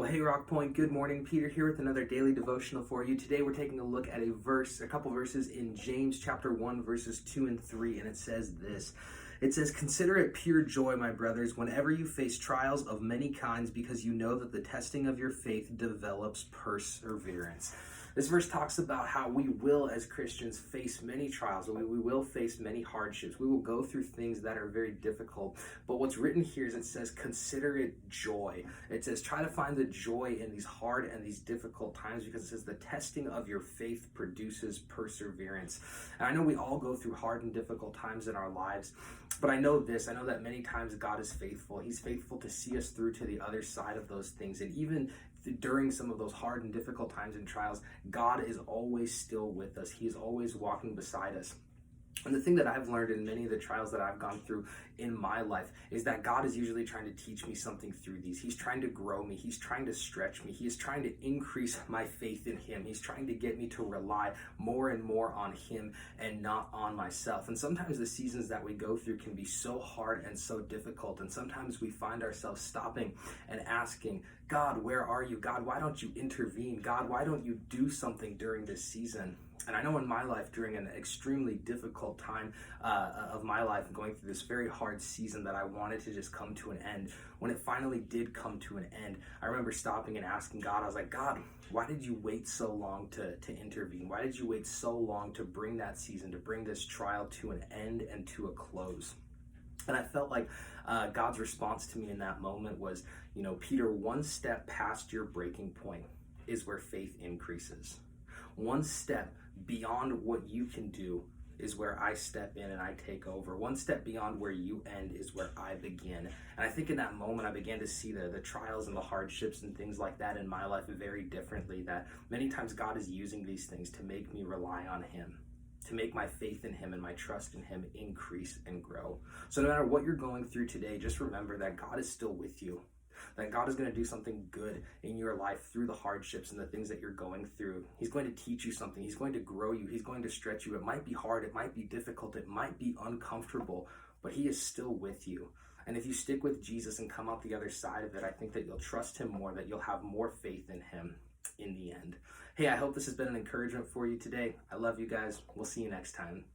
Well, hey, ROCKPOINT, good morning. Peter here with another daily devotional for you. Today we're taking a look at a couple verses in James chapter 1, verses 2 and 3, and it says this. It says, "Consider it pure joy, my brothers, whenever you face trials of many kinds, because you know that the testing of your faith develops perseverance." This verse talks about how we will, as Christians, face many trials. We will face many hardships. We will go through things that are very difficult. But what's written here is it says, consider it joy. It says, try to find the joy in these hard and these difficult times, because it says the testing of your faith produces perseverance. And I know we all go through hard and difficult times in our lives, but I know that many times God is faithful. He's faithful to see us through to the other side of those things. And even during some of those hard and difficult times and trials, God is always still with us. He is always walking beside us. And the thing that I've learned in many of the trials that I've gone through in my life is that God is usually trying to teach me something through these. He's trying to grow me. He's trying to stretch me. He is trying to increase my faith in Him. He's trying to get me to rely more and more on Him and not on myself. And sometimes the seasons that we go through can be so hard and so difficult. And sometimes we find ourselves stopping and asking, God, where are you? God, why don't you intervene? God, why don't you do something during this season? And I know in my life, during an extremely difficult time of my life, going through this very hard season that I wanted to just come to an end, when it finally did come to an end, I remember stopping and asking God, I was like, God, why did you wait so long to intervene? Why did you wait so long to bring that season, to bring this trial to an end and to a close? And I felt like God's response to me in that moment was, Peter, one step past your breaking point is where faith increases. One step beyond what you can do is where I step in and I take over. One step beyond where you end is where I begin. And I think in that moment, I began to see the trials and the hardships and things like that in my life very differently, that many times God is using these things to make me rely on Him, to make my faith in Him and my trust in Him increase and grow. So no matter what you're going through today, just remember that God is still with you, that God is going to do something good in your life through the hardships and the things that you're going through. He's going to teach you something. He's going to grow you. He's going to stretch you. It might be hard. It might be difficult. It might be uncomfortable, but He is still with you. And if you stick with Jesus and come out the other side of it, I think that you'll trust Him more, that you'll have more faith in Him in the end. Hey, I hope this has been an encouragement for you today. I love you guys. We'll see you next time.